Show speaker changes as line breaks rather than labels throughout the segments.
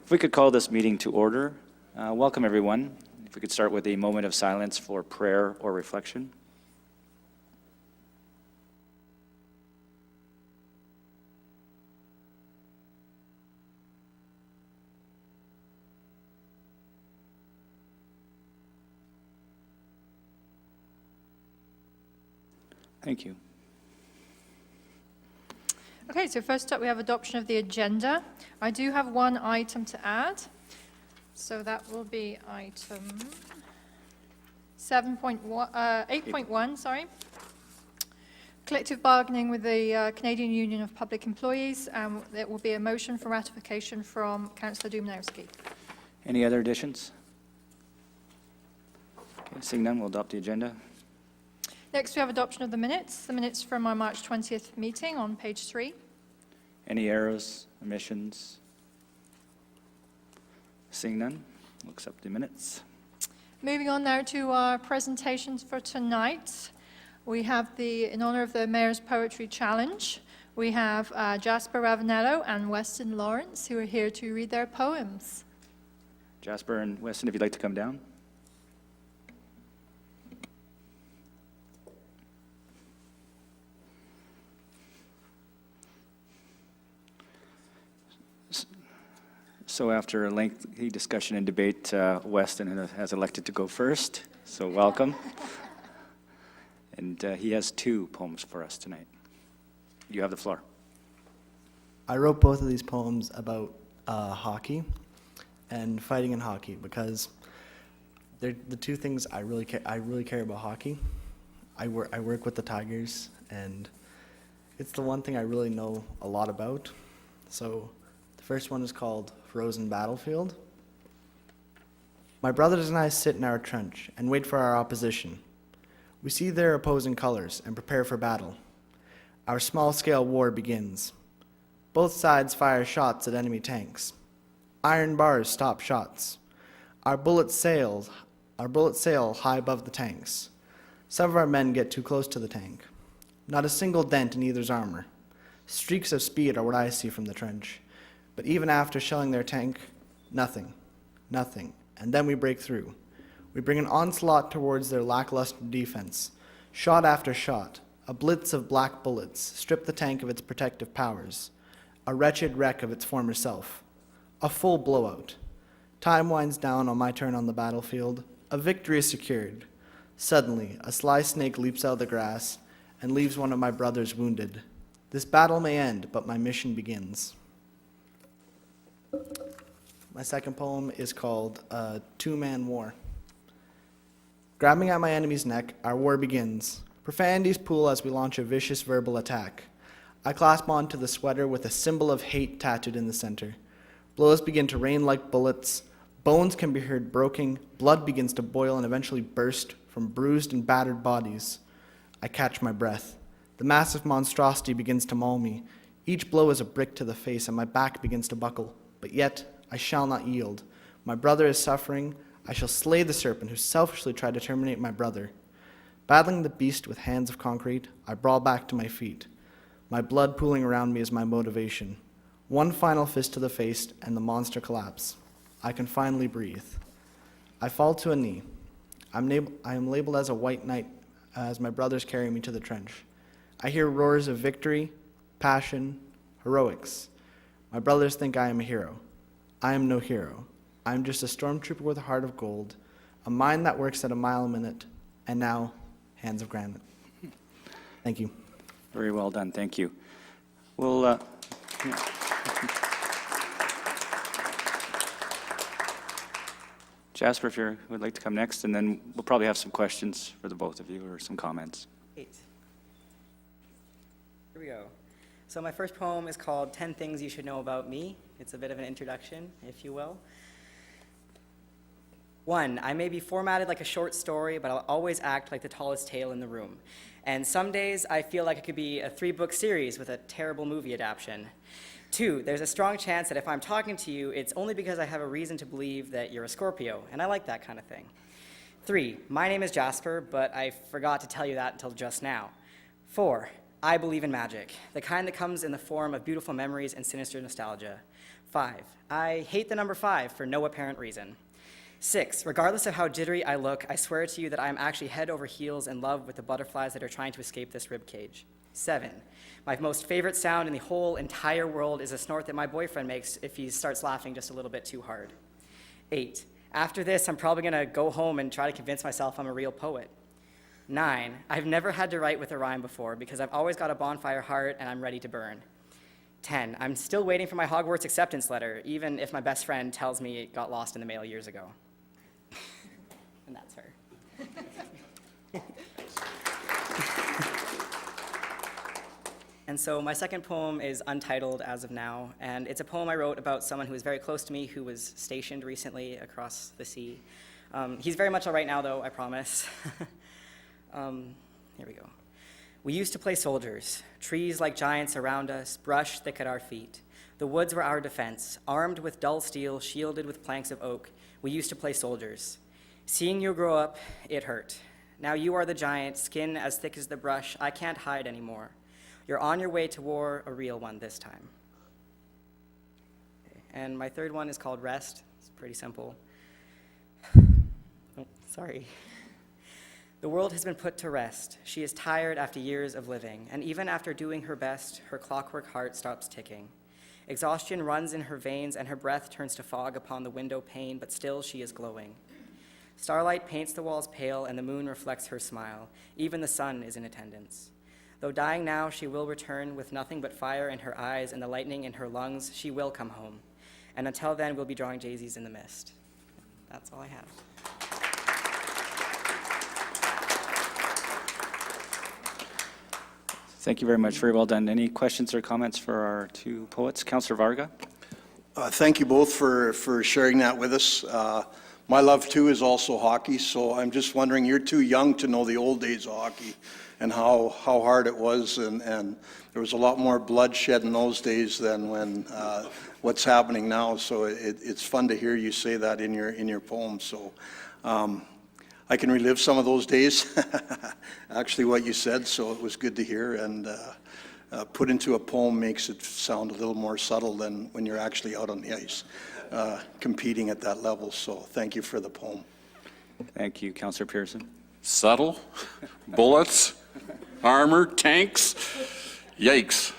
If we could call this meeting to order. Welcome, everyone. If we could start with a moment of silence for prayer or reflection. Thank you.
Okay, so first up we have adoption of the agenda. I do have one item to add. So that will be item 8.1, sorry. Collective bargaining with the Canadian Union of Public Employees. There will be a motion for ratification from Councillor Dumanowski.
Any other additions? Okay, seeing none, we'll adopt the agenda.
Next, we have adoption of the minutes from our March 20th meeting on page 3.
Any errors, omissions? Seeing none, we'll accept the minutes.
Moving on now to our presentations for tonight. We have in honor of the Mayor's Poetry Challenge, we have Jasper Ravanello and Weston Lawrence, who are here to read their poems.
Jasper and Weston, if you'd like to come down. So after a lengthy discussion and debate, Weston has elected to go first, so welcome. And he has 2 poems for us tonight. You have the floor.
I wrote both of these poems about hockey and fighting in hockey because they're the 2 things I really care about hockey. I work with the Tigers, and it's the one thing I really know a lot about. So the first one is called Frozen Battlefield. My brothers and I sit in our trench and wait for our opposition. We see their opposing colors and prepare for battle. Our small-scale war begins. Both sides fire shots at enemy tanks. Iron bars stop shots. Our bullets sail high above the tanks. Some of our men get too close to the tank. Not a single dent in either's armor. Streaks of speed are what I see from the trench. But even after shelling their tank, nothing. And then we break through. We bring an onslaught towards their lackluster defense. Shot after shot, a blitz of black bullets strip the tank of its protective powers. A wretched wreck of its former self. A full blowout. Time winds down on my turn on the battlefield. A victory is secured. Suddenly, a sly snake leaps out of the grass and leaves one of my brothers wounded. This battle may end, but my mission begins. My second poem is called Two-Man War. Grabbing at my enemy's neck, our war begins. Profanities pool as we launch a vicious verbal attack. I clasp onto the sweater with a symbol of hate tattooed in the center. Blows begin to rain like bullets. Bones can be heard broken. Blood begins to boil and eventually burst from bruised and battered bodies. I catch my breath. The massive monstrosity begins to maul me. Each blow is a brick to the face and my back begins to buckle. But yet, I shall not yield. My brother is suffering. I shall slay the serpent who selfishly tried to terminate my brother. Battling the beast with hands of concrete, I brawl back to my feet. My blood pooling around me is my motivation. One final fist to the face, and the monster collapse. I can finally breathe. I fall to a knee. I am labeled as a white knight as my brothers carry me to the trench. I hear roars of victory, passion, heroics. My brothers think I am a hero. I am no hero. I am just a stormtrooper with a heart of gold, a mind that works at a mile a minute, and now, hands of granite. Thank you.
Very well done, thank you. Well, Jasper, if you would like to come next, and then we'll probably have some questions for the both of you or some comments.
Great. Here we go. So my first poem is called 10 Things You Should Know About Me. It's a bit of an introduction, if you will. 1, I may be formatted like a short story, but I'll always act like the tallest tale in the room. And some days I feel like it could be a 3-book series with a terrible movie adaptation. 2, there's a strong chance that if I'm talking to you, it's only because I have a reason to believe that you're a Scorpio, and I like that kind of thing. 3, my name is Jasper, but I forgot to tell you that until just now. 4, I believe in magic, the kind that comes in the form of beautiful memories and sinister nostalgia. 5, I hate the number 5 for no apparent reason. 6, regardless of how jittery I look, I swear to you that I am actually head over heels in love with the butterflies that are trying to escape this rib cage. 7, my most favorite sound in the whole entire world is a snort that my boyfriend makes if he starts laughing just a little bit too hard. 8, after this, I'm probably gonna go home and try to convince myself I'm a real poet. 9, I've never had to write with a rhyme before because I've always got a bonfire heart and I'm ready to burn. 10, I'm still waiting for my Hogwarts acceptance letter, even if my best friend tells me it got lost in the mail years ago. And that's her. And so my second poem is untitled as of now, and it's a poem I wrote about someone who was very close to me who was stationed recently across the sea. He's very much all right now, though, I promise. Here we go. We used to play soldiers, trees like giants around us, brush thick at our feet. The woods were our defense, armed with dull steel, shielded with planks of oak. We used to play soldiers. Seeing you grow up, it hurt. Now you are the giant, skin as thick as the brush. I can't hide anymore. You're on your way to war, a real one this time. Okay. And my third one is called Rest. It's pretty simple. Oh, sorry. The world has been put to rest. She is tired after years of living, and even after doing her best, her clockwork heart stops ticking. Exhaustion runs in her veins, and her breath turns to fog upon the window pane, but still she is glowing. Starlight paints the walls pale, and the moon reflects her smile. Even the sun is in attendance. Though dying now, she will return with nothing but fire in her eyes and the lightning in her lungs. She will come home. And until then, we'll be drawing daisies in the mist. That's all I have.
Thank you very much. Very well done. Any questions or comments for our two poets? Councillor Varga?
Thank you both for sharing that with us. My love, too, is also hockey, so I'm just wondering, you're too young to know the old days of hockey and how hard it was, and there was a lot more bloodshed in those days than when what's happening now, so it's fun to hear you say that in your poem. So I can relive some of those days, actually what you said, so it was good to hear, and put into a poem makes it sound a little more subtle than when you're actually out on the ice competing at that level. So thank you for the poem.
Thank you. Councillor Pearson?
Subtle, bullets, armor, tanks, yikes.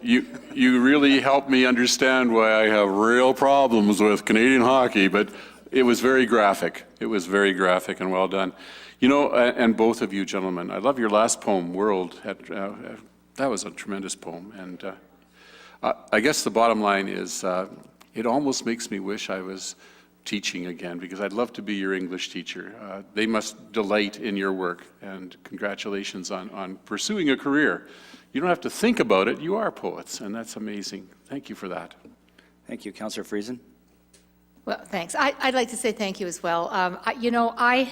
You really helped me understand why I have real problems with Canadian hockey, but it was very graphic. It was very graphic and well done. You know, and both of you gentlemen, I love your last poem, World. That was a tremendous poem. And I guess the bottom line is it almost makes me wish I was teaching again, because I'd love to be your English teacher. They must delight in your work, and congratulations on pursuing a career. You don't have to think about it, you are poets, and that's amazing. Thank you for that.
Thank you. Councillor Friesen?
Well, thanks. I'd like to say thank you as well. I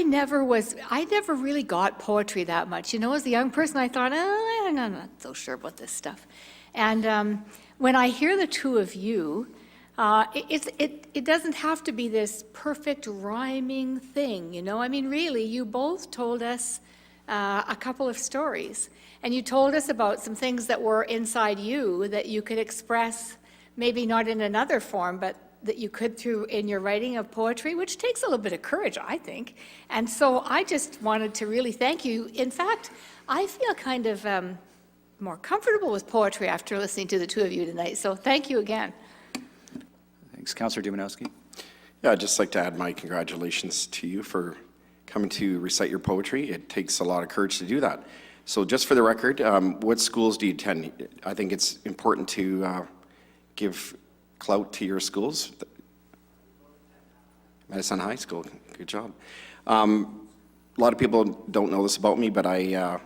never really got poetry that much. You know, as a young person, I thought, I'm not so sure about this stuff. And when I hear the two of you, it doesn't have to be this perfect rhyming thing, you know? I mean, really, you both told us a couple of stories, and you told us about some things that were inside you that you could express, maybe not in another form, but that you could through in your writing of poetry, which takes a little bit of courage, I think. And so I just wanted to really thank you. In fact, I feel kind of more comfortable with poetry after listening to the two of you tonight. So thank you again.
Thanks. Councillor Dumanowski?
Yeah, I'd just like to add my congratulations to you for coming to recite your poetry. It takes a lot of courage to do that. So just for the record, what schools do you attend? I think it's important to give clout to your schools. Medicine High School, good job. A lot of people don't know this about me, but I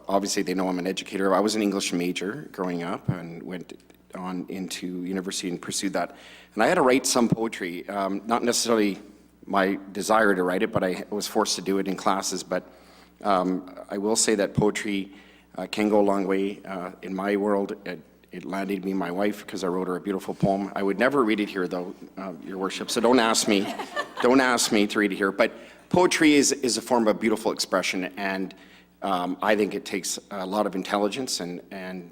obviously they know I'm an educator. I was an English major growing up and went on into university and pursued that. And I had to write some poetry, not necessarily my desire to write it, but I was forced to do it in classes. But I will say that poetry can go a long way. In my world, it landed me my wife because I wrote her a beautiful poem. I would never read it here, though, Your Worship, so don't ask me. Don't ask me to read it here. But poetry is a form of beautiful expression, and I think it takes a lot of intelligence and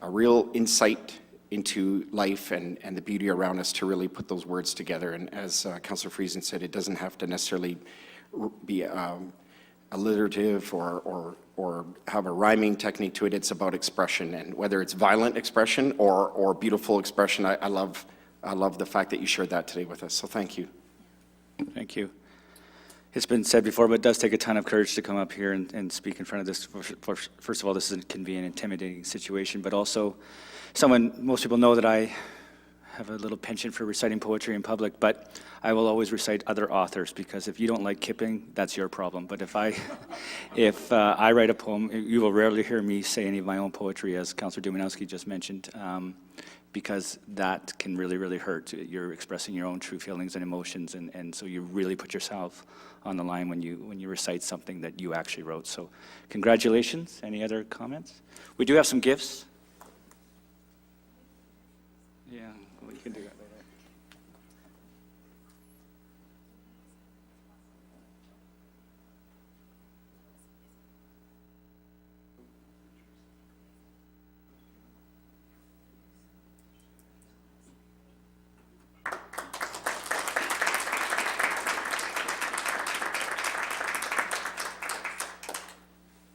a real insight into life and the beauty around us to really put those words together. And as Councillor Friesen said, it doesn't have to necessarily be alliterative or have a rhyming technique to it. It's about expression, and whether it's violent expression or beautiful expression, I love the fact that you shared that today with us. So thank you.
Thank you. It's been said before, but it does take a ton of courage to come up here and speak in front of this. First of all, this can be an intimidating situation, but also most people know that I have a little penchant for reciting poetry in public, but I will always recite other authors, because if you don't like Kipling, that's your problem. But if I write a poem, you will rarely hear me say any of my own poetry, as Councillor Dumanowski just mentioned, because that can really, really hurt. You're expressing your own true feelings and emotions, and so you really put yourself on the line when you recite something that you actually wrote. So congratulations. Any other comments? We do have some gifts. Yeah, well, you can do that later.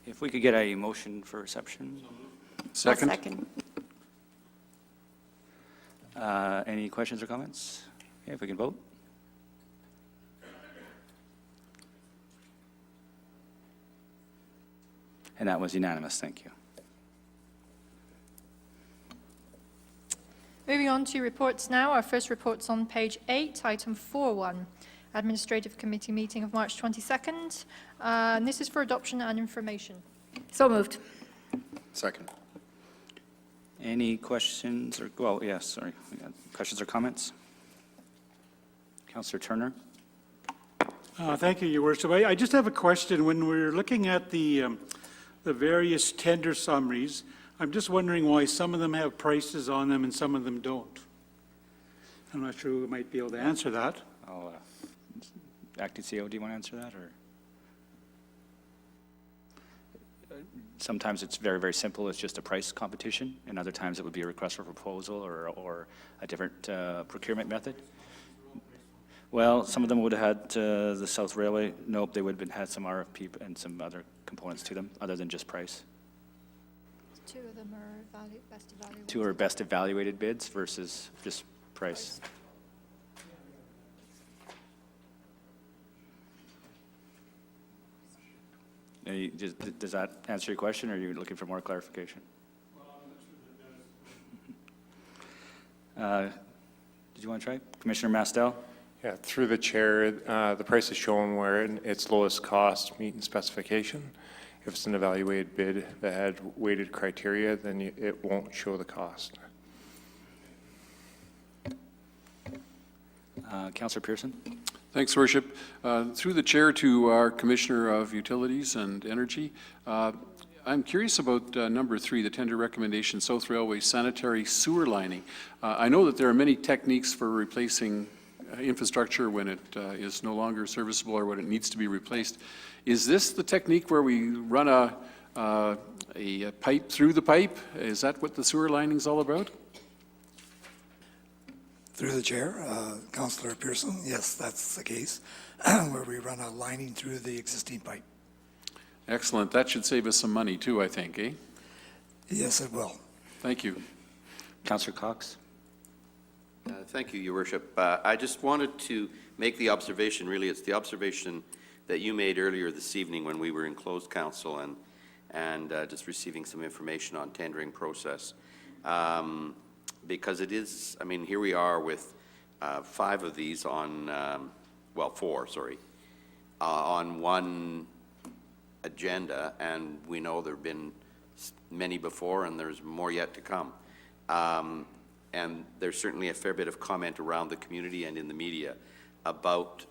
If we could get a motion for reception.
Second?
Any questions or comments? Okay, if we can vote. And that was unanimous, thank you.
Moving on to reports now. Our first report's on page 8, item 4.1, Administrative Committee meeting of March 22nd. And this is for adoption and information.
So moved.
Second.
Any questions or, well, yes, sorry. We got questions or comments? Councillor Turner?
Thank you, Your Worship. I just have a question. When we're looking at the various tender summaries, I'm just wondering why some of them have prices on them and some of them don't. I'm not sure who might be able to answer that.
I'll, Acting CEO, do you want to answer that, or? Sometimes it's very, very simple. It's just a price competition, and other times it would be a request for proposal or a different procurement method. Well, some of them would have had the South Railway. Nope, they would have had some RFP and some other components to them, other than just price.
Two of them are best evaluated.
Two are best evaluated bids versus just price. Does that answer your question, or are you looking for more clarification? Did you want to try? Commissioner Mastel?
Yeah, through the chair, the price is shown where its lowest cost meeting specification. If it's an evaluated bid that had weighted criteria, then it won't show the cost.
Councillor Pearson?
Thanks, Worship. Through the chair to our Commissioner of Utilities and Energy, I'm curious about number 3, the tender recommendation, South Railway sanitary sewer lining. I know that there are many techniques for replacing infrastructure when it is no longer serviceable or when it needs to be replaced. Is this the technique where we run a pipe through the pipe? Is that what the sewer lining is all about?
Through the chair, Councillor Pearson, yes, that's the case, where we run a lining through the existing pipe.
Excellent. That should save us some money too, I think, eh?
Yes, it will.
Thank you.
Councillor Cox?
Thank you, Your Worship. I just wanted to make the observation, really, it's the observation that you made earlier this evening when we were in closed council and just receiving some information on tendering process. Because it is, I mean, here we are with 5 of these on, well, 4, sorry, on one agenda, and we know there have been many before, and there's more yet to come. And there's certainly a fair bit of comment around the community and in the media about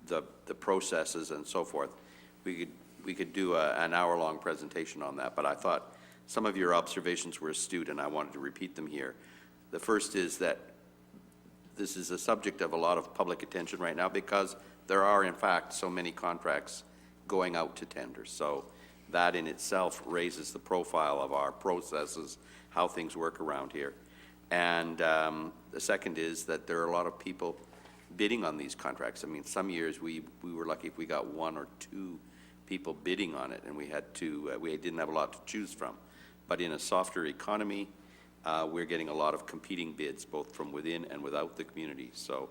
the processes and so forth. We could do an hour-long presentation on that, but I thought some of your observations were astute, and I wanted to repeat them here. The first is that this is a subject of a lot of public attention right now because there are, in fact, so many contracts going out to tender. So that in itself raises the profile of our processes, how things work around here. And the second is that there are a lot of people bidding on these contracts. I mean, some years we were lucky if we got 1 or 2 people bidding on it, and we didn't have a lot to choose from. But in a softer economy, we're getting a lot of competing bids, both from within and without the community. So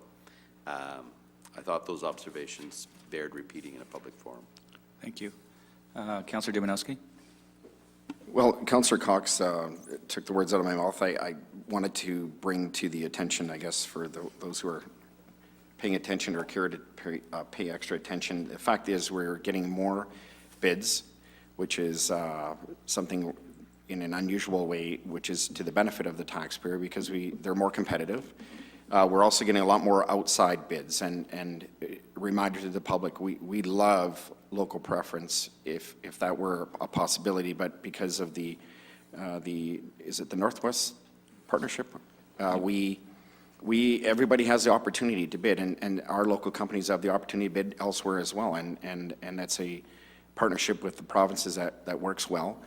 I thought those observations bared repeating in a public forum.
Thank you. Councillor Dumanowski?
Well, Councillor Cox took the words out of my mouth. I wanted to bring to the attention, I guess, for those who are paying attention or care to pay extra attention. The fact is we're getting more bids, which is something in an unusual way, which is to the benefit of the taxpayer because they're more competitive. We're also getting a lot more outside bids, and reminder to the public, we love local preference if that were a possibility, but because of is it the Northwest Partnership? Everybody has the opportunity to bid, and our local companies have the opportunity to bid elsewhere as well, and that's a partnership with the provinces that works well.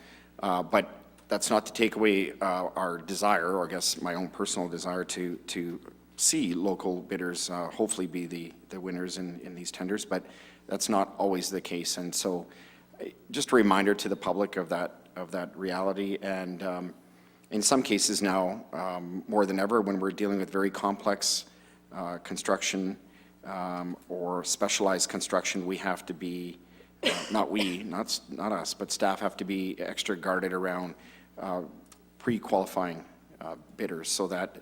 But that's not to take away our desire, or I guess my own personal desire, to see local bidders hopefully be the winners in these tenders, but that's not always the case. And so just a reminder to the public of that reality. And in some cases now, more than ever, when we're dealing with very complex construction or specialized construction, we have to be, not us, but staff have to be extra guarded around pre-qualifying bidders so that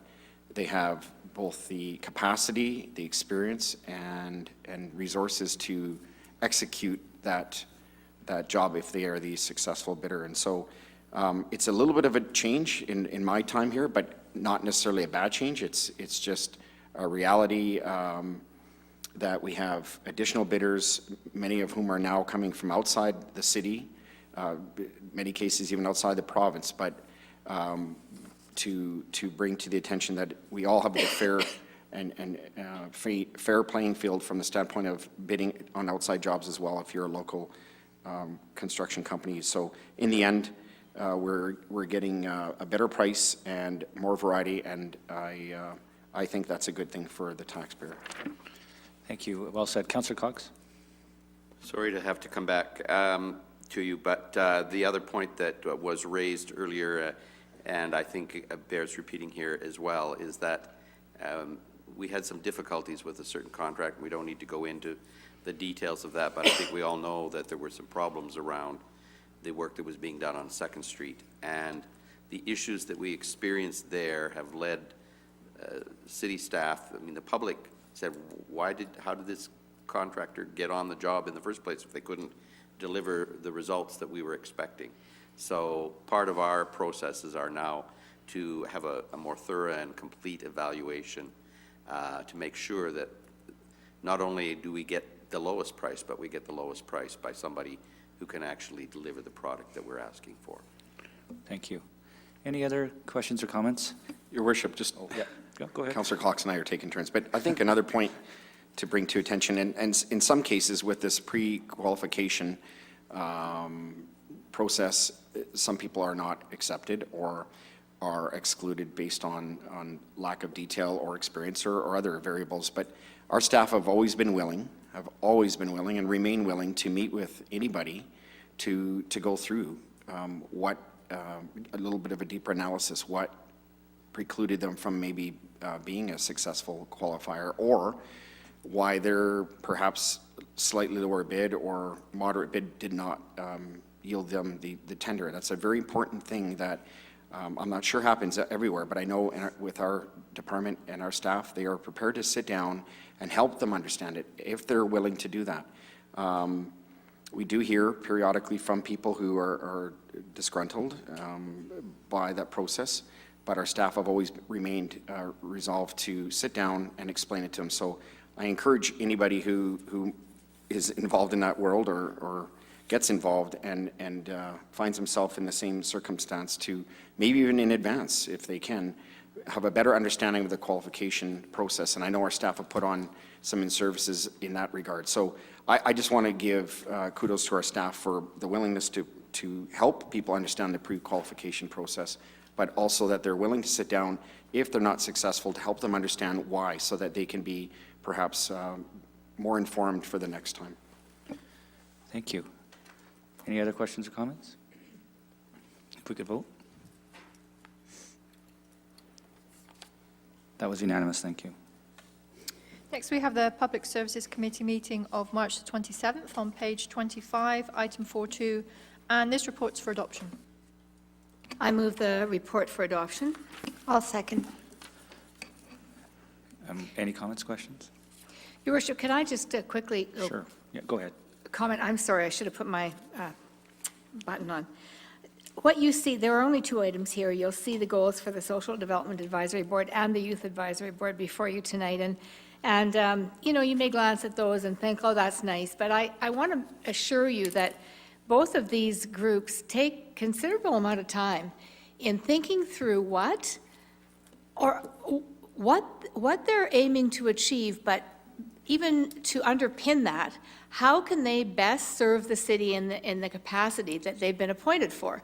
they have both the capacity, the experience, and resources to execute that job if they are the successful bidder. And so it's a little bit of a change in my time here, but not necessarily a bad change. It's just a reality that we have additional bidders, many of whom are now coming from outside the city, many cases even outside the province, but to bring to the attention that we all have a fair and fair playing field from the standpoint of bidding on outside jobs as well if you're a local construction company. So in the end, we're getting a better price and more variety, and I think that's a good thing for the taxpayer.
Thank you. Well said. Councillor Cox?
Sorry to have to come back to you, but the other point that was raised earlier, and I think bears repeating here as well, is that we had some difficulties with a certain contract. We don't need to go into the details of that, but I think we all know that there were some problems around the work that was being done on 2nd Street. And the issues that we experienced there have led city staff, I mean, the public said, how did this contractor get on the job in the first place if they couldn't deliver the results that we were expecting? So part of our processes are now to have a more thorough and complete evaluation to make sure that not only do we get the lowest price, but we get the lowest price by somebody who can actually deliver the product that we're asking for.
Thank you. Any other questions or comments?
Your Worship, just
Go ahead.
Councillor Cox and I are taking turns, but I think another point to bring to attention, and in some cases with this pre-qualification process, some people are not accepted or are excluded based on lack of detail or experience or other variables. But our staff have always been willing and remain willing to meet with anybody to go through a little bit of a deeper analysis, what precluded them from maybe being a successful qualifier, or why their perhaps slightly lower bid or moderate bid did not yield them the tender. That's a very important thing that I'm not sure happens everywhere, but I know with our department and our staff, they are prepared to sit down and help them understand it if they're willing to do that. We do hear periodically from people who are disgruntled by that process, but our staff have always remained resolved to sit down and explain it to them. So I encourage anybody who is involved in that world or gets involved and finds himself in the same circumstance to maybe even in advance, if they can, have a better understanding of the qualification process. And I know our staff have put on some in-services in that regard. So I just want to give kudos to our staff for the willingness to to help people understand the pre-qualification process, but also that they're willing to sit down, if they're not successful, to help them understand why, so that they can be perhaps more informed for the next time.
Thank you. Any other questions or comments? If we could vote? That was unanimous, thank you.
Next, we have the Public Services Committee meeting of March the 27th on page 25, item 4.2, and this report's for adoption.
I move the report for adoption.
I'll second.
Any comments, questions?
Your Worship, can I just quickly
Sure. Yeah, go ahead.
comment? I'm sorry, I should have put my button on. What you see, there are only 2 items here. You'll see the goals for the Social Development Advisory Board and the Youth Advisory Board before you tonight. And you know, you may glance at those and think, oh, that's nice. But I want to assure you that both of these groups take considerable amount of time in thinking through what they're aiming to achieve, but even to underpin that, how can they best serve the city in the capacity that they've been appointed for?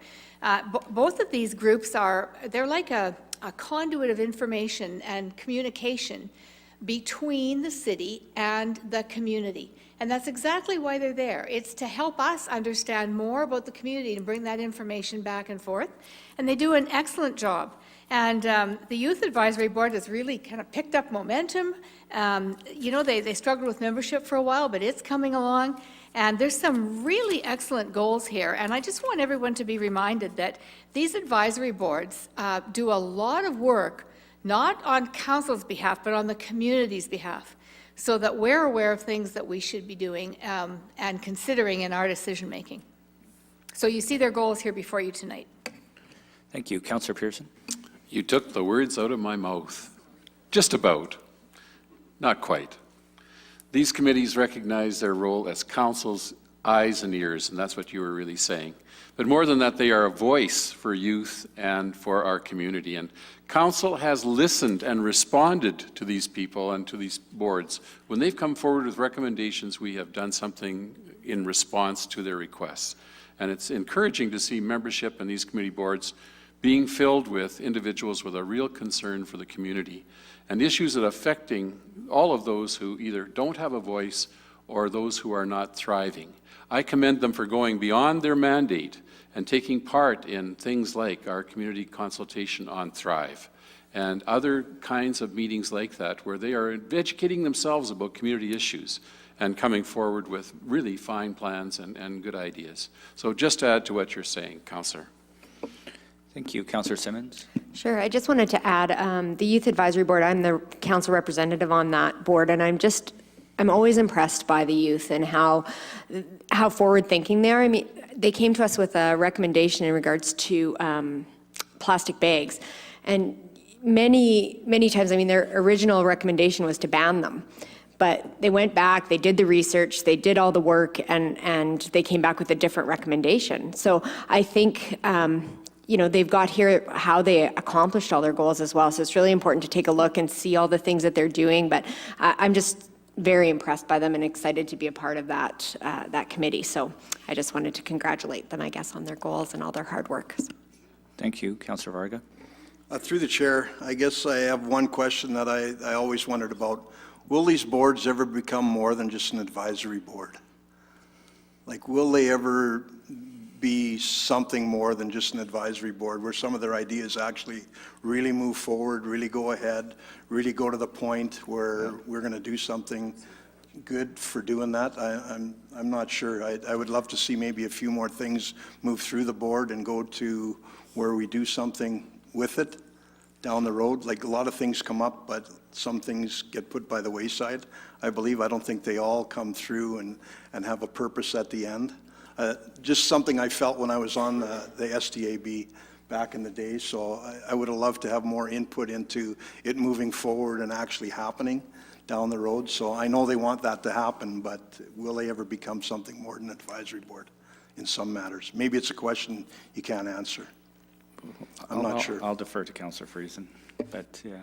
Both of these groups they're like a conduit of information and communication between the city and the community. And that's exactly why they're there. It's to help us understand more about the community and bring that information back and forth. And they do an excellent job. And the Youth Advisory Board has really kind of picked up momentum. You know, they struggled with membership for a while, but it's coming along. And there's some really excellent goals here. And I just want everyone to be reminded that these advisory boards do a lot of work, not on council's behalf, but on the community's behalf, so that we're aware of things that we should be doing and considering in our decision-making. So you see their goals here before you tonight.
Thank you. Councillor Pearson?
You took the words out of my mouth. Just about. Not quite. These committees recognize their role as council's eyes and ears, and that's what you were really saying. But more than that, they are a voice for youth and for our community. And council has listened and responded to these people and to these boards. When they've come forward with recommendations, we have done something in response to their requests. And it's encouraging to see membership in these committee boards being filled with individuals with a real concern for the community and issues that are affecting all of those who either don't have a voice or those who are not thriving. I commend them for going beyond their mandate and taking part in things like our community consultation on Thrive and other kinds of meetings like that, where they are educating themselves about community issues and coming forward with really fine plans and good ideas. So just to add to what you're saying, Councillor.
Thank you. Councillor Simmons?
Sure. I just wanted to add the Youth Advisory Board. I'm the council representative on that board, and I'm always impressed by the youth and how forward-thinking they are. I mean, they came to us with a recommendation in regards to plastic bags, and many times, I mean, their original recommendation was to ban them. But they went back, they did the research, they did all the work, and they came back with a different recommendation. So I think, you know, they've got here how they accomplished all their goals as well. So it's really important to take a look and see all the things that they're doing. But I'm just very impressed by them and excited to be a part of that committee. So I just wanted to congratulate them, I guess, on their goals and all their hard work.
Thank you. Councillor Varga?
Through the chair, I guess I have one question that I always wondered about. Will these boards ever become more than just an advisory board? Like, will they ever be something more than just an advisory board where some of their ideas actually really move forward, really go ahead, really go to the point where we're going to do something good for doing that? I'm not sure. I would love to see maybe a few more things move through the board and go to where we do something with it down the road. Like, a lot of things come up, but some things get put by the wayside. I don't think they all come through and have a purpose at the end. Just something I felt when I was on the SDAB back in the day. So I would have loved to have more input into it moving forward and actually happening down the road. So I know they want that to happen, but will they ever become something more than an advisory board in some matters? Maybe it's a question you can't answer. I'm not sure.
I'll defer to Councillor Friesen, but yeah.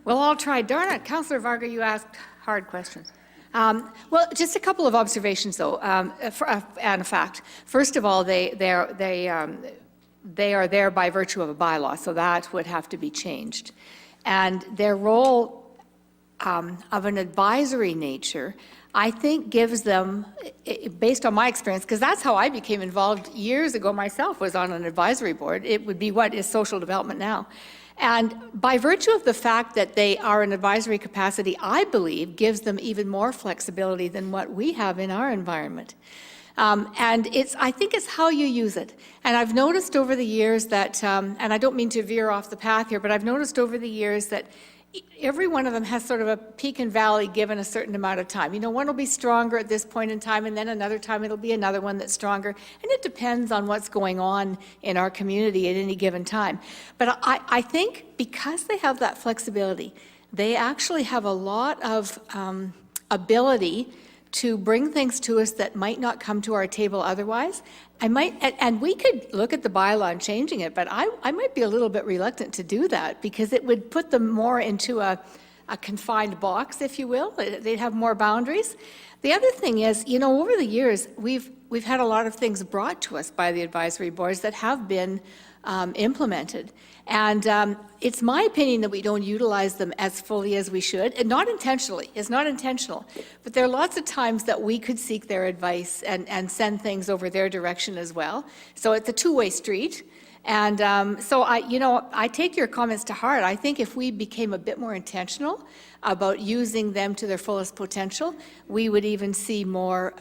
Well, I'll try. Darn it, Councillor Varga, you asked hard questions. Well, just a couple of observations, though, and a fact. First of all, they are there by virtue of a bylaw, so that would have to be changed. And their role of an advisory nature, I think, gives them, based on my experience, because that's how I became involved years ago myself, was on an advisory board. It would be what is social development now. And by virtue of the fact that they are in advisory capacity, I believe gives them even more flexibility than what we have in our environment. And I think it's how you use it. And I've noticed over the years that, and I don't mean to veer off the path here, but I've noticed over the years that every one of them has sort of a peak and valley given a certain amount of time. You know, one will be stronger at this point in time, and then another time it'll be another one that's stronger. And it depends on what's going on in our community at any given time. But I think because they have that flexibility, they actually have a lot of ability to bring things to us that might not come to our table otherwise. And we could look at the bylaw and changing it, but I might be a little bit reluctant to do that because it would put them more into a confined box, if you will. They'd have more boundaries. The other thing is, you know, over the years, we've had a lot of things brought to us by the advisory boards that have been implemented. And it's my opinion that we don't utilize them as fully as we should, and not intentionally. It's not intentional. But there are lots of times that we could seek their advice and send things over their direction as well. So it's a two-way street. And so I take your comments to heart. I think if we became a bit more intentional about using them to their fullest potential, we would even see more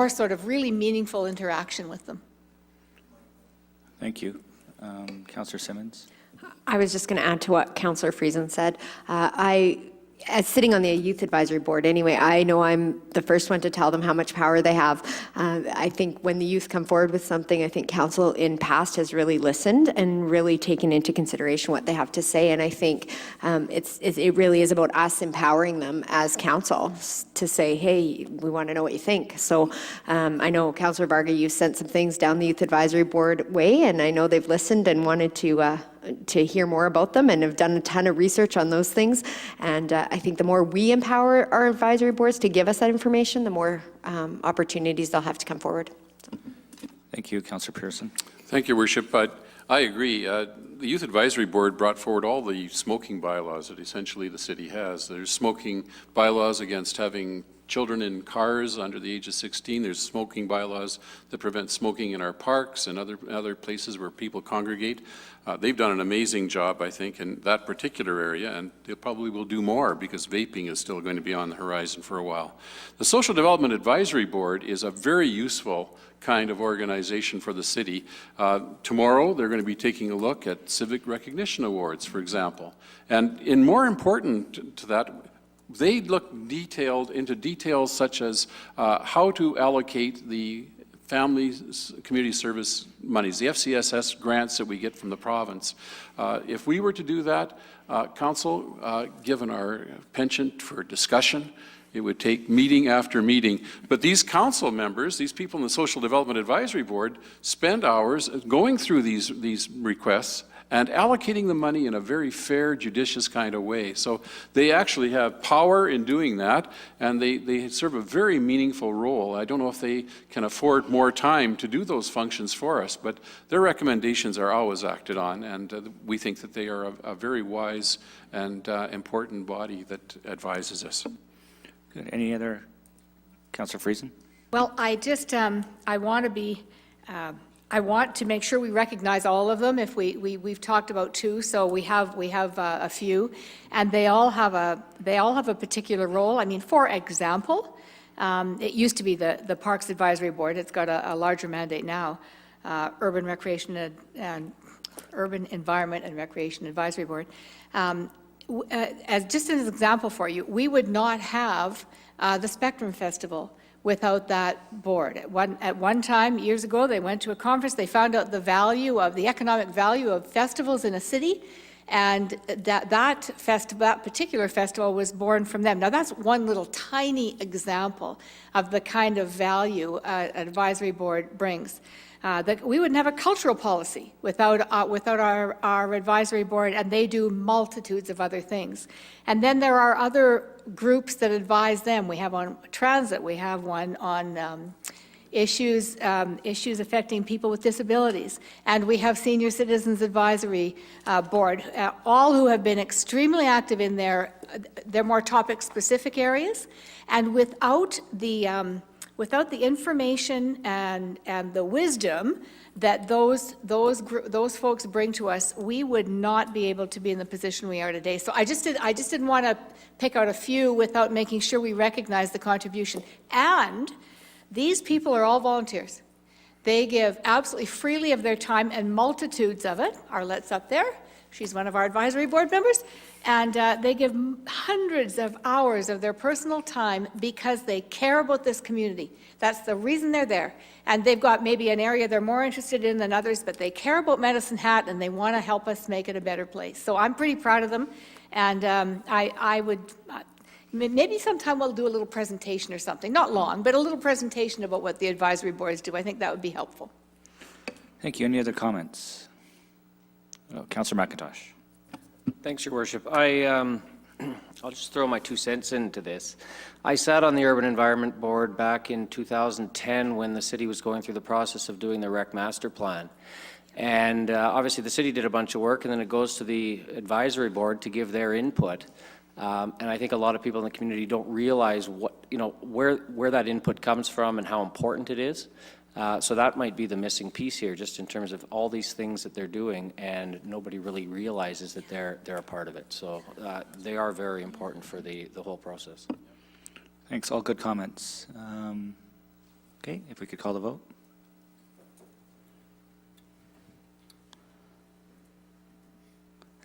sort of really meaningful interaction with them.
Thank you. Councillor Simmons?
I was just going to add to what Councillor Friesen said. As sitting on the Youth Advisory Board anyway, I know I'm the first one to tell them how much power they have. I think when the youth come forward with something, I think council in past has really listened and really taken into consideration what they have to say. And I think it really is about us empowering them as council to say, hey, we want to know what you think. So I know, Councillor Varga, you sent some things down the Youth Advisory Board way, and I know they've listened and wanted to hear more about them and have done a ton of research on those things. And I think the more we empower our advisory boards to give us that information, the more opportunities they'll have to come forward.
Thank you. Councillor Pearson?
Thank you, Worship. But I agree. The Youth Advisory Board brought forward all the smoking bylaws that essentially the city has. There's smoking bylaws against having children in cars under the age of 16. There's smoking bylaws that prevent smoking in our parks and other places where people congregate. They've done an amazing job, I think, in that particular area, and they probably will do more because vaping is still going to be on the horizon for a while. The Social Development Advisory Board is a very useful kind of organization for the city. Tomorrow, they're going to be taking a look at civic recognition awards, for example. And more important to that, they look into details such as how to allocate the family community service monies, the FCSS grants that we get from the province. If we were to do that, council, given our penchant for discussion, it would take meeting after meeting. But these council members, these people in the Social Development Advisory Board, spend hours going through these requests and allocating the money in a very fair, judicious kind of way. So they actually have power in doing that, and they serve a very meaningful role. I don't know if they can afford more time to do those functions for us, but their recommendations are always acted on, and we think that they are a very wise and important body that advises us.
Good. Any other? Councillor Friesen?
Well, I want to make sure we recognize all of them. If we've talked about two, so we have a few, and they all have a particular role. I mean, for example, it used to be the Parks Advisory Board. It's got a larger mandate now. Urban Recreation and Urban Environment and Recreation Advisory Board. Just as an example for you, we would not have the Spectrum Festival without that board. At one time, years ago, they went to a conference, they found out the economic value of festivals in a city, And that particular festival was born from them. Now, that's one little tiny example of the kind of value an advisory board brings. That we wouldn't have a cultural policy without our advisory board, and they do multitudes of other things. And then there are other groups that advise them. We have on transit, we have one on issues affecting people with disabilities, and we have Senior Citizens Advisory Board, all who have been extremely active in their more topic-specific areas, and without the information and the wisdom that those folks bring to us, we would not be able to be in the position we are today. So I just didn't want to pick out a few without making sure we recognize the contribution. And these people are all volunteers. They give absolutely freely of their time, and multitudes of it. Arlette's up there. She's one of our advisory board members. And they give hundreds of hours of their personal time because they care about this community. That's the reason they're there. And they've got maybe an area they're more interested in than others, but they care about Medicine Hat, and they want to help us make it a better place. So I'm pretty proud of them. And I would, maybe sometime we'll do a little presentation or something. Not long, but a little presentation about what the advisory boards do. I think that would be helpful.
Thank you. Any other comments? Councillor McIntosh.
Thanks, Your Worship. I'll just throw my 2 cents into this. I sat on the Urban Environment Board back in 2010 when the city was going through the process of doing the Rec Master Plan. And obviously the city did a bunch of work, and then it goes to the advisory board to give their input. And I think a lot of people in the community don't realize where that input comes from and how important it is. So that might be the missing piece here, just in terms of all these things that they're doing, and nobody really realizes that they're a part of it. So they are very important for the whole process.
Thanks. All good comments. Okay, if we could call the vote.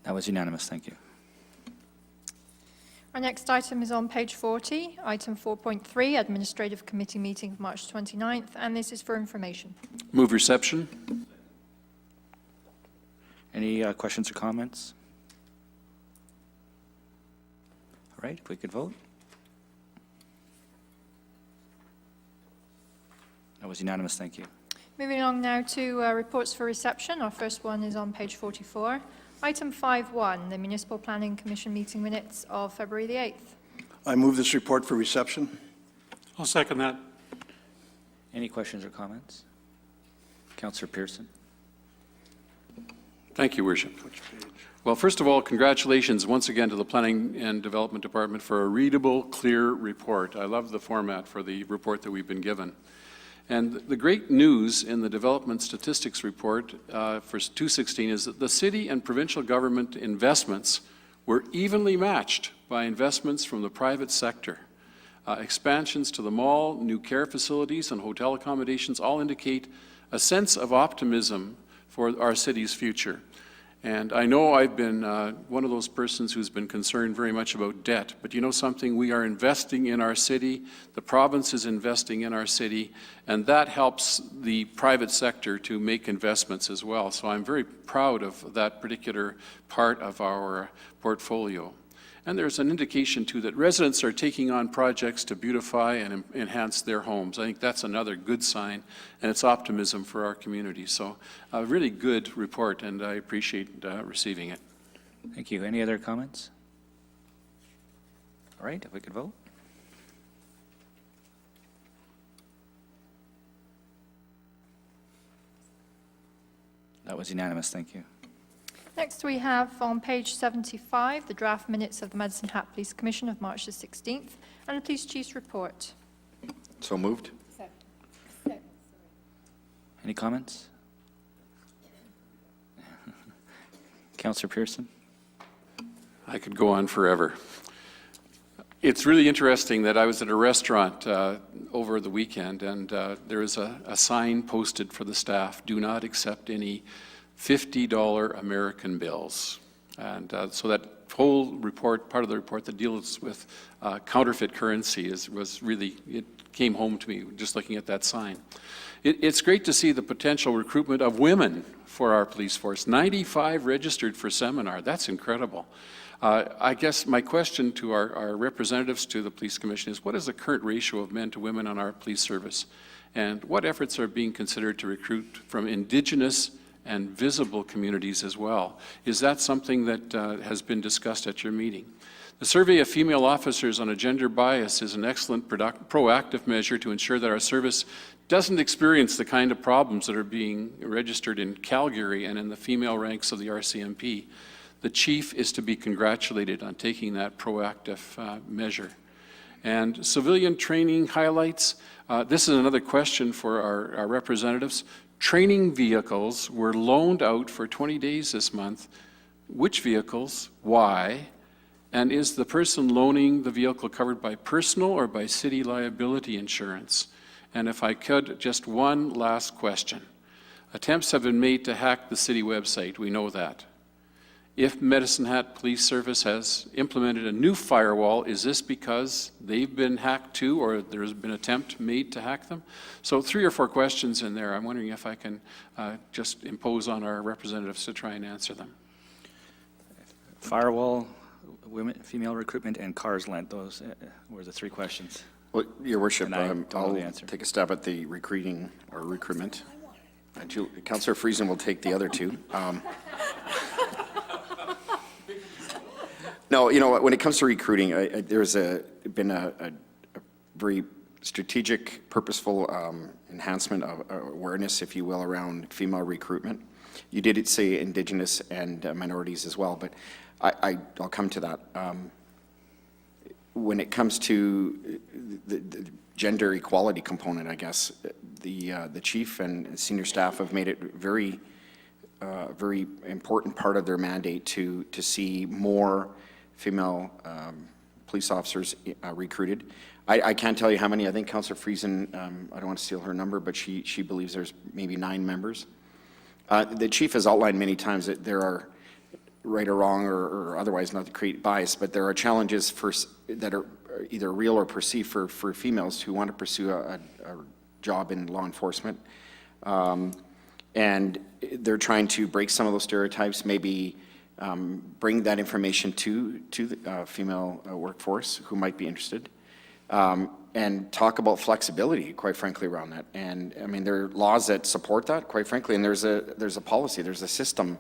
That was unanimous. Thank you.
Our next item is on page 40, item 4.3, Administrative Committee meeting of March 29th, and this is for information.
Move reception.
Any questions or comments? All right, if we could vote. That was unanimous. Thank you.
Moving along now to reports for reception. Our first one is on page 44. Item 5.1, the Municipal Planning Commission meeting minutes of February the 8th.
I move this report for reception.
I'll second that.
Any questions or comments? Councillor Pearson.
Thank you, Worship. Well, first of all, congratulations once again to the Planning and Development Department for a readable, clear report. I love the format for the report that we've been given. And the great news in the Development Statistics Report for 2016 is that the city and provincial government investments were evenly matched by investments from the private sector. Expansions to the mall, new care facilities, and hotel accommodations all indicate a sense of optimism for our city's future. And I know I've been one of those persons who's been concerned very much about debt, but you know something, we are investing in our city, the province is investing in our city, and that helps the private sector to make investments as well. So I'm very proud of that particular part of our portfolio. And there's an indication, too, that residents are taking on projects to beautify and enhance their homes. I think that's another good sign, and it's optimism for our community. So a really good report, and I appreciate receiving it.
Thank you. Any other comments? All right, if we could vote. That was unanimous. Thank you.
Next, we have on page 75 the draft minutes of the Medicine Hat Police Commission of March the 16th and the Police Chief's report.
So moved.
Any comments? Councillor Pearson.
I could go on forever. It's really interesting that I was at a restaurant over the weekend, and there was a sign posted for the staff, do not accept any $50 American bills. And so that whole report, part of the report that deals with counterfeit currency was really, it came home to me just looking at that sign. It's great to see the potential recruitment of women for our police force. 95 registered for seminar. That's incredible. I guess my question to our representatives to the Police Commission is, what is the current ratio of men to women on our police service? And what efforts are being considered to recruit from Indigenous and visible communities as well? Is that something that has been discussed at your meeting? The survey of female officers on a gender bias is an excellent proactive measure to ensure that our service doesn't experience the kind of problems that are being registered in Calgary and in the female ranks of the RCMP. The chief is to be congratulated on taking that proactive measure. And civilian training highlights, this is another question for our representatives. Training vehicles were loaned out for 20 days this month. Which vehicles? Why? And is the person loaning the vehicle covered by personal or by city liability insurance? And if I could, just one last question. Attempts have been made to hack the city website, we know that. If Medicine Hat Police Service has implemented a new firewall, is this because they've been hacked too, or there's been an attempt made to hack them? So 3 or 4 questions in there. I'm wondering if I can just impose on our representatives to try and answer them.
Firewall, women, female recruitment, and cars lent. Those were the 3 questions.
Well, Your Worship,
And I don't know
I'll
the answer.
take a stab at the recruiting or recruitment. Councillor Friesen will take the other 2. No, you know, when it comes to recruiting, there's been a very strategic, purposeful enhancement of awareness, if you will, around female recruitment. You did say Indigenous and minorities as well, but I'll come to that. When it comes to the gender equality component, I guess, the chief and senior staff have made it very important part of their mandate to see more female police officers recruited. I can't tell you how many. I think Councillor Friesen, I don't want to steal her number, but she believes there's maybe 9 members. The chief has outlined many times that there are, right or wrong or otherwise, not to create bias, but there are challenges that are either real or perceived for females who want to pursue a job in law enforcement. And they're trying to break some of those stereotypes, maybe bring that information to the female workforce who might be interested, and talk about flexibility, quite frankly, around that. And I mean, there are laws that support that, quite frankly, and there's a policy, there's a system,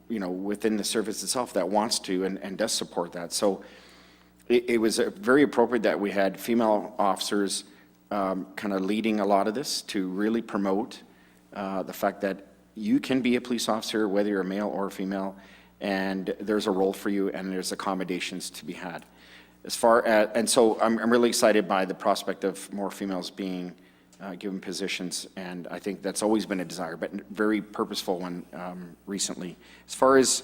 you know, within the service itself that wants to and does support that. So it was very appropriate that we had female officers kind of leading a lot of this to really promote the fact that you can be a police officer, whether you're a male or a female, and there's a role for you and there's accommodations to be had. As far as, and so I'm really excited by the prospect of more females being given positions, and I think that's always been a desire, but very purposeful one recently. As far as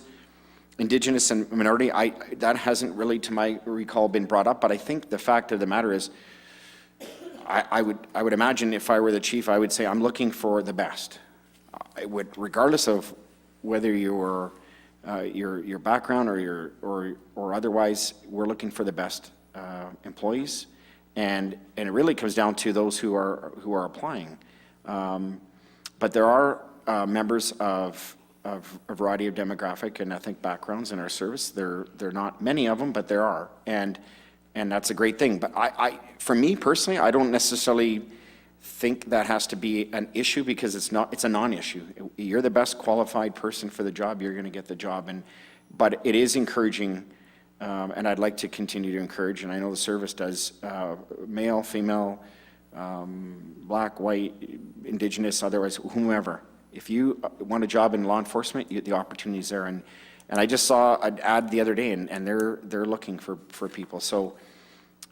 Indigenous and minority, that hasn't really, to my recall, been brought up, but I think the fact of the matter is, I would imagine if I were the chief, I would say I'm looking for the best. I would, regardless of whether you're your background or otherwise, we're looking for the best employees, and it really comes down to those who are applying. But there are members of a variety of demographic and ethnic backgrounds in our service. There are not many of them, but there are, and that's a great thing. But for me personally, I don't necessarily think that has to be an issue, because it's a non-issue. You're the best qualified person for the job, you're going to get the job. But it is encouraging, and I'd like to continue to encourage, and I know the service does, male, female, black, white, Indigenous, otherwise, whomever. If you want a job in law enforcement, the opportunity's there. And I just saw an ad the other day, and they're looking for people. So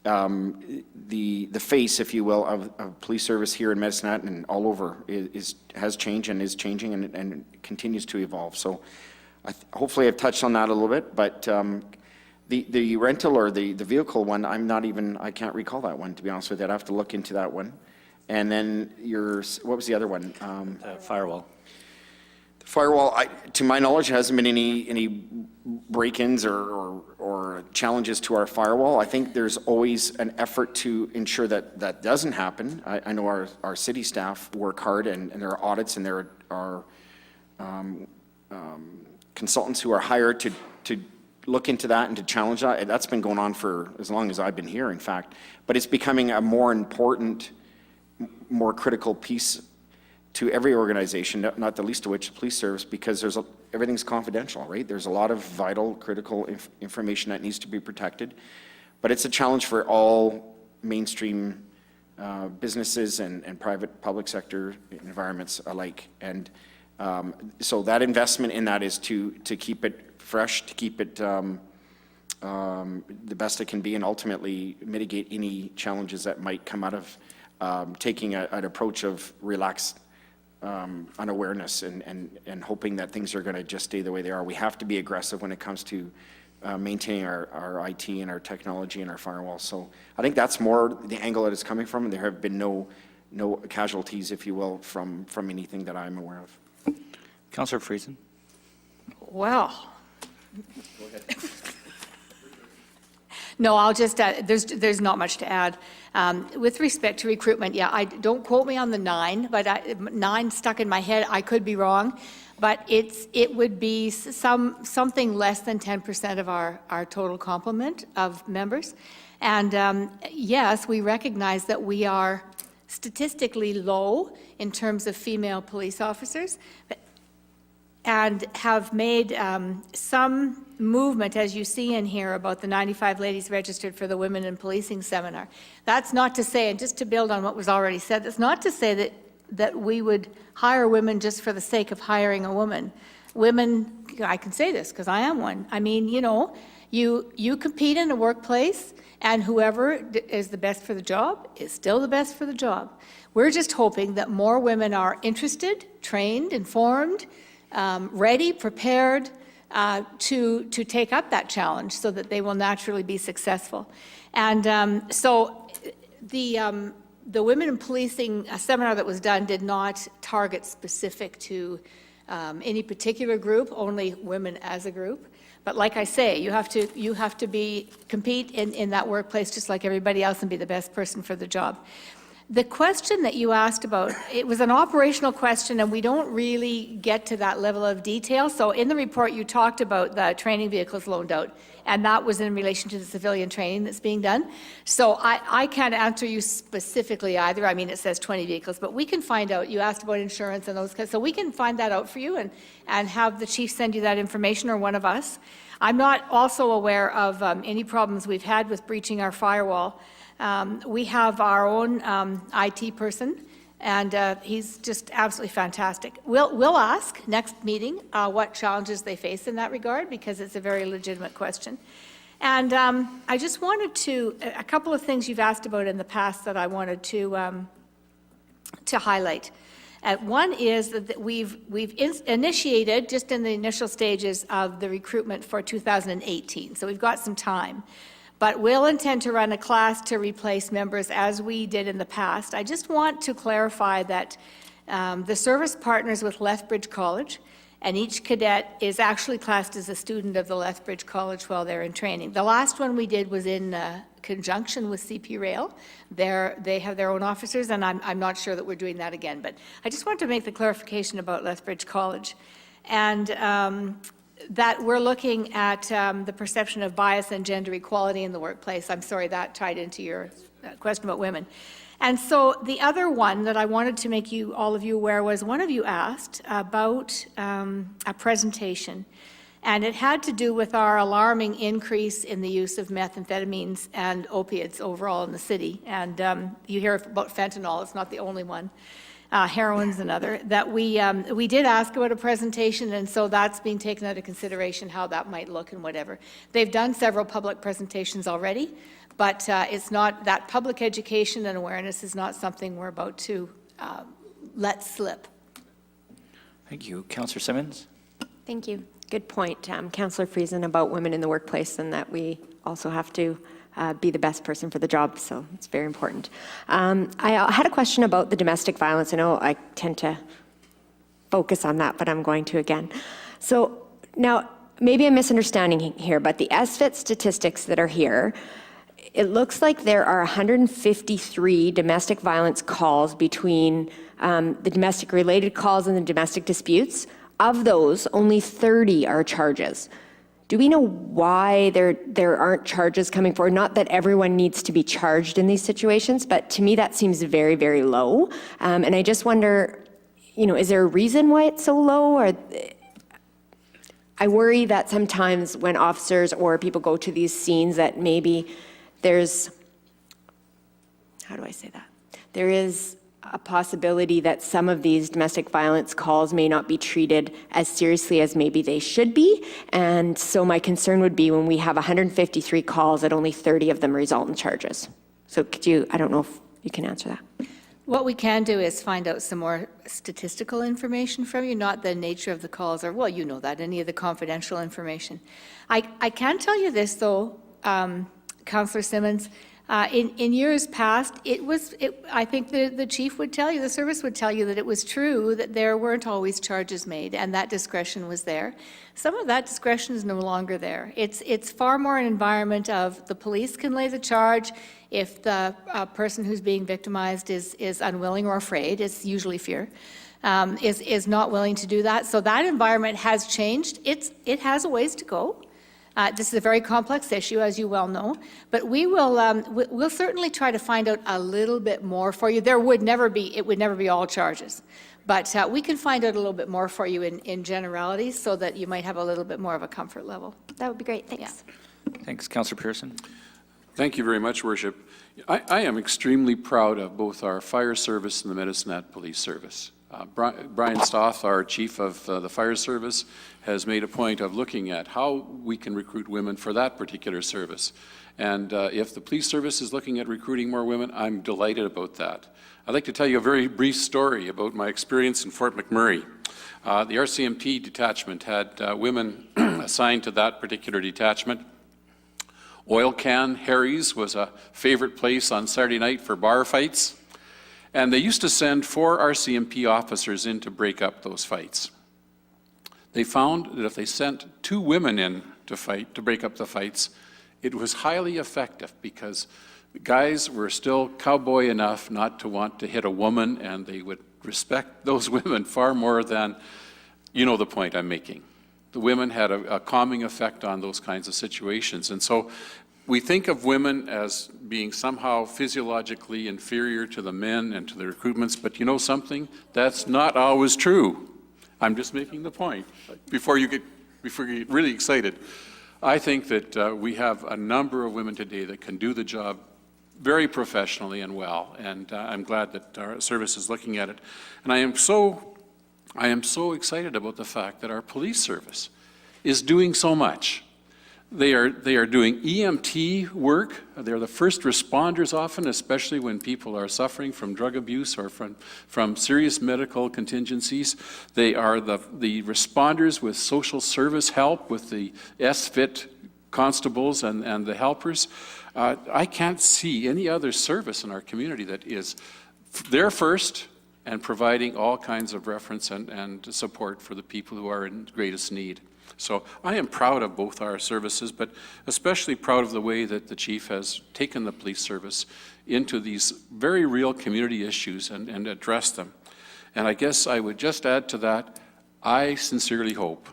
the face, if you will, of police service here in Medicine Hat and all over has changed and is changing and continues to evolve. So hopefully I've touched on that a little bit, but the rental or the vehicle one, I can't recall that one, to be honest with you. I'd have to look into that one. And then what was the other one?
Firewall.
The firewall, to my knowledge, hasn't been any break-ins or challenges to our firewall. I think there's always an effort to ensure that that doesn't happen. I know our city staff work hard, and there are audits, and there are consultants who are hired to look into that and to challenge that. And that's been going on for as long as I've been here, in fact. But it's becoming a more important, more critical piece to every organization, not the least of which the police service, because everything's confidential, right? There's a lot of vital, critical information that needs to be protected. But it's a challenge for all mainstream businesses and private, public sector environments alike. And so that investment in that is to keep it fresh, to keep it the best it can be, and ultimately mitigate any challenges that might come out of taking an approach of relaxed unawareness and hoping that things are going to just stay the way they are. We have to be aggressive when it comes to maintaining our IT and our technology and our firewalls. So I think that's more the angle that it's coming from, and there have been no casualties, if you will, from anything that I'm aware of.
Councillor Friesen.
Well. No, I'll just, there's not much to add. With respect to recruitment, yeah, don't quote me on the 9, but 9 stuck in my head. I could be wrong, but it would be something less than 10% of our total complement of members. And yes, we recognize that we are statistically low in terms of female police officers, and have made some movement, as you see in here, about the 95 ladies registered for the Women in Policing Seminar. That's not to say, and just to build on what was already said, that's not to say that we would hire women just for the sake of hiring a woman. Women, I can say this because I am one. I mean, you know, you compete in a workplace, and whoever is the best for the job is still the best for the job. We're just hoping that more women are interested, trained, informed, ready, prepared to take up that challenge so that they will naturally be successful. And so the Women in Policing seminar that was done did not target specific to any particular group, only women as a group. But like I say, you have to compete in that workplace just like everybody else and be the best person for the job. The question that you asked about, it was an operational question, and we don't really get to that level of detail. So in the report, you talked about the training vehicles loaned out, and that was in relation to the civilian training that's being done. So I can't answer you specifically either. I mean, it says 20 vehicles, but we can find out. You asked about insurance and those kinds, so we can find that out for you and have the chief send you that information, or one of us. I'm not also aware of any problems we've had with breaching our firewall. We have our own IT person, and he's just absolutely fantastic. We'll ask next meeting what challenges they face in that regard, because it's a very legitimate question. And I just wanted a couple of things you've asked about in the past that I wanted to highlight. One is that we've initiated, just in the initial stages of the recruitment for 2018, so we've got some time. But we'll intend to run a class to replace members as we did in the past. I just want to clarify that the service partners with Lethbridge College, and each cadet is actually classed as a student of the Lethbridge College while they're in training. The last one we did was in conjunction with CP Rail. They have their own officers, and I'm not sure that we're doing that again. But I just want to make the clarification about Lethbridge College. And that we're looking at the perception of bias and gender equality in the workplace. I'm sorry, that tied into your question about women. And so the other one that I wanted to make all of you aware was, one of you asked about a presentation, and it had to do with our alarming increase in the use of methamphetamines and opiates overall in the city. And you hear about fentanyl, it's not the only one. Heroin's another, that we did ask about a presentation, and so that's being taken into consideration, how that might look and whatever. They've done several public presentations already, but it's not, that public education and awareness is not something we're about to let slip.
Thank you. Councillor Simmons?
Thank you. Good point, Councillor Friesen, about women in the workplace, and that we also have to be the best person for the job, so it's very important. I had a question about the domestic violence. I know I tend to focus on that, but I'm going to again. So now, maybe I'm misunderstanding here, but the SFIT statistics that are here, it looks like there are 153 domestic violence calls between the domestic-related calls and the domestic disputes. Of those, only 30 are charges. Do we know why there aren't charges coming forward? Not that everyone needs to be charged in these situations, but to me that seems very, very low. And I just wonder, is there a reason why it's so low? Or I worry that sometimes when officers or people go to these scenes that maybe there's, how do I say that? There is a possibility that some of these domestic violence calls may not be treated as seriously as maybe they should be. And so my concern would be when we have 153 calls that only 30 of them result in charges. So I don't know if you can answer that.
What we can do is find out some more statistical information from you, not the nature of the calls, or, well, you know that, any of the confidential information. I can tell you this, though, Councillor Simmons, in years past, I think the chief would tell you, the service would tell you that it was true that there weren't always charges made, and that discretion was there. Some of that discretion is no longer there. It's far more an environment of the police can lay the charge if the person who's being victimized is unwilling or afraid, it's usually fear, is not willing to do that. So that environment has changed. It has a ways to go. This is a very complex issue, as you well know, but we'll certainly try to find out a little bit more for you. It would never be all charges, but we can find out a little bit more for you in generalities so that you might have a little bit more of a comfort level.
That would be great, thanks.
Yeah.
Thanks, Councillor Pearson.
Thank you very much, Worship. I am extremely proud of both our fire service and the Medicine Police Service. Brian Stoth, our chief of the fire service, has made a point of looking at how we can recruit women for that particular service. And if the police service is looking at recruiting more women, I'm delighted about that. I'd like to tell you a very brief story about my experience in Fort McMurray. The RCMP detachment had women assigned to that particular detachment. Oil Can Harry's was a favorite place on Saturday night for bar fights. And they used to send 4 RCMP officers in to break up those fights. They found that if they sent 2 women in to break up the fights, it was highly effective because the guys were still cowboy enough not to want to hit a woman, and they would respect those women far more than, you know the point I'm making. The women had a calming effect on those kinds of situations. And so we think of women as being somehow physiologically inferior to the men and to the recruitments, but you know something? That's not always true. I'm just making the point before you get really excited. I think that we have a number of women today that can do the job very professionally and well, and I'm glad that our service is looking at it. And I am so excited about the fact that our police service is doing so much. They are doing EMT work. They're the first responders often, especially when people are suffering from drug abuse or from serious medical contingencies. They are the responders with social service help, with the SFIT constables and the helpers. I can't see any other service in our community that is there first and providing all kinds of reference and support for the people who are in greatest need. So I am proud of both our services, but especially proud of the way that the chief has taken the police service into these very real community issues and addressed them. And I guess I would just add to that, I sincerely hope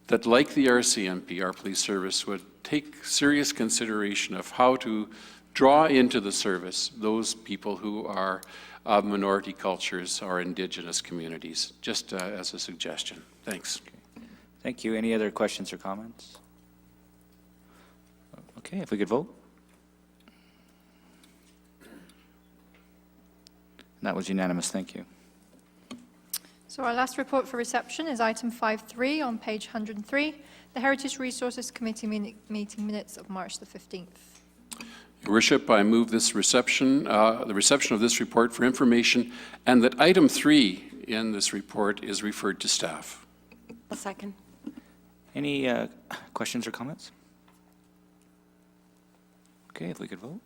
that, like the RCMP, our police service would take serious consideration of how to draw into the service those people who are of minority cultures or Indigenous communities, just as a suggestion. Thanks.
Thank you. Any other questions or comments? Okay, if we could vote. That was unanimous. Thank you.
So our last report for reception is item 5.3 on page 103, the Heritage Resources Committee meeting minutes of March the 15th.
Your Worship, I move this reception, the reception of this report for information, and that item 3 in this report is referred to staff.
A second.
Any questions or comments? Okay, if we could vote.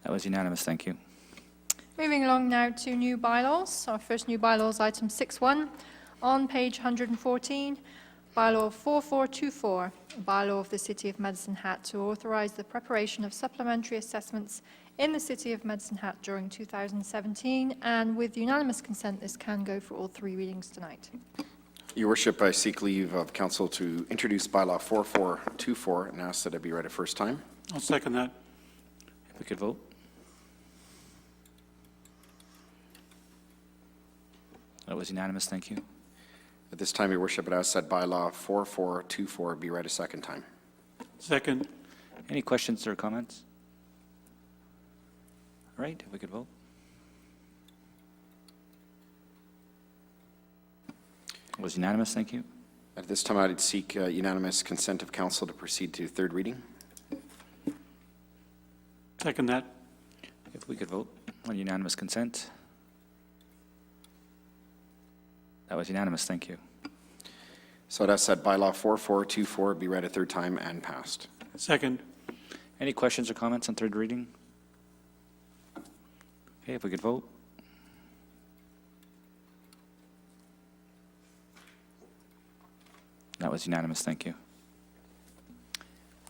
That was unanimous. Thank you.
Moving along now to new bylaws. Our first new bylaws, item 6.1, on page 114, bylaw 4424, a bylaw of the City of Medicine Hat to authorize the preparation of supplementary assessments in the City of Medicine Hat during 2017, and with unanimous consent, this can go for all 3 readings tonight.
Your Worship, I seek leave of council to introduce bylaw 4424 and ask that it be read a first time.
I'll second that.
If we could vote. That was unanimous, thank you.
At this time, Your Worship, I ask that bylaw 4424 be read a second time.
Second.
Any questions or comments? All right, if we could vote. It was unanimous, thank you.
At this time, I'd seek unanimous consent of council to proceed to third reading.
Second that.
If we could vote on unanimous consent. That was unanimous, thank you.
So I'd ask that bylaw 4424 be read a third time and passed.
Second.
Any questions or comments on third reading? Okay, if we could vote. That was unanimous, thank you.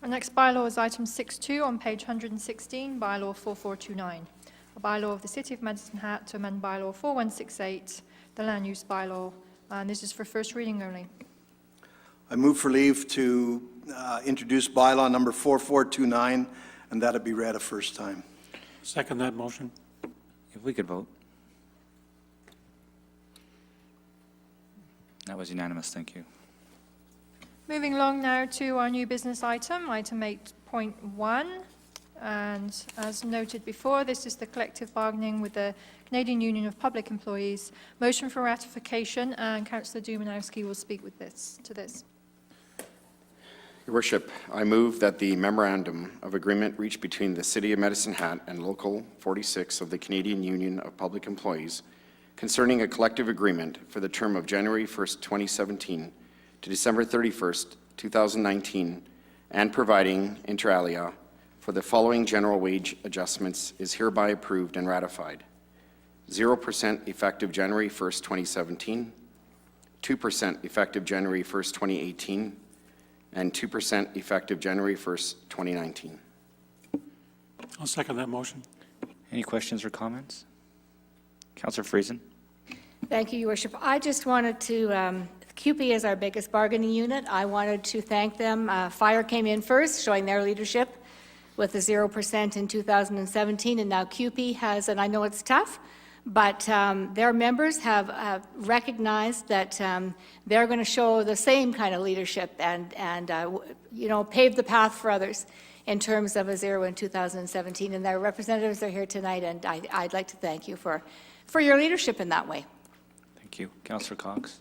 Our next bylaw is item 6.2 on page 116, bylaw 4429, a bylaw of the City of Medicine Hat to amend bylaw 4168, the land use bylaw, and this is for first reading only.
I move for leave to introduce bylaw number 4429, and that it be read a first time.
Second that motion.
If we could vote. That was unanimous, thank you.
Moving along now to our new business item, item 8.1. And as noted before, this is the collective bargaining with the Canadian Union of Public Employees. Motion for ratification, and Councillor Dumanowski will speak with to this.
Your Worship, I move that the memorandum of agreement reached between the City of Medicine Hat and Local 46 of the Canadian Union of Public Employees concerning a collective agreement for the term of January 1st, 2017 to December 31st, 2019, and providing, inter alia, for the following general wage adjustments is hereby approved and ratified. 0% effective January 1st, 2017, 2% effective January 1st, 2018, and 2% effective January 1st, 2019.
I'll second that motion.
Any questions or comments? Councillor Friesen?
Thank you, Your Worship. I just wanted to, CUPE is our biggest bargaining unit. I wanted to thank them. Fire came in first, showing their leadership with the 0% in 2017, and now CUPE has, and I know it's tough, but their members have recognized that they're going to show the same kind of leadership and you know, pave the path for others in terms of a 0 in 2017. And their representatives are here tonight, and I'd like to thank you for your leadership in that way.
Thank you. Councillor Cox?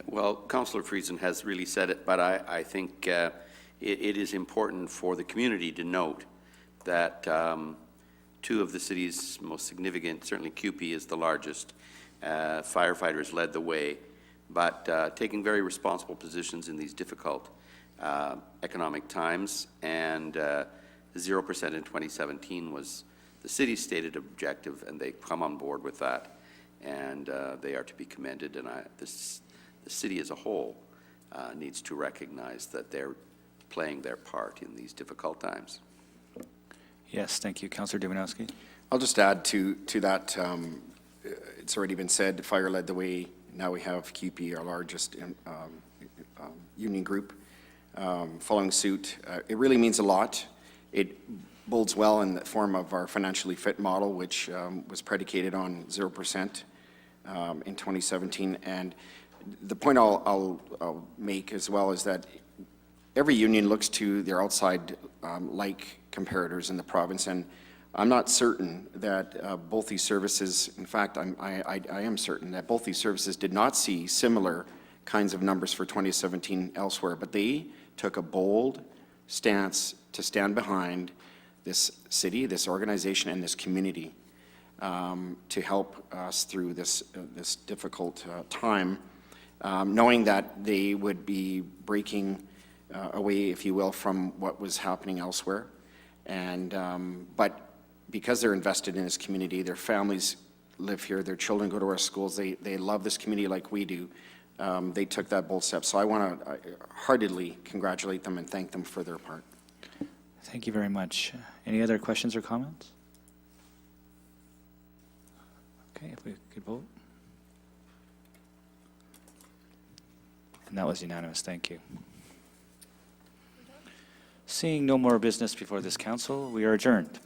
Well, Councillor Friesen has really said it, but I think it is important for the community to note that two of the city's most significant, certainly CUPE is the largest, firefighters led the way, but taking very responsible positions in these difficult economic times, and 0% in 2017 was the city's stated objective, and they come on board with that, and they are to be commended, and the city as a whole needs to recognize that they're playing their part in these difficult times.
Yes, thank you. Councillor Dumanowski?
I'll just add to that, it's already been said, fire led the way. Now we have CUPE, our largest union group, following suit. It really means a lot. It bodes well in the form of our financially fit model, which was predicated on 0% in 2017. And the point I'll make as well is that every union looks to their outside like comparators in the province, and I'm not certain that both these services, in fact, I am certain that both these services did not see similar kinds of numbers for 2017 elsewhere, but they took a bold stance to stand behind this city, this organization, and this community to help us through this difficult time, knowing that they would be breaking away, if you will, from what was happening elsewhere. And but because they're invested in this community, their families live here, their children go to our schools, they love this community like we do. They took that bold step. So I want to heartily congratulate them and thank them for their part.
Thank you very much. Any other questions or comments? Okay, if we could vote. And that was unanimous, thank you. Seeing no more business before this council, we are adjourned.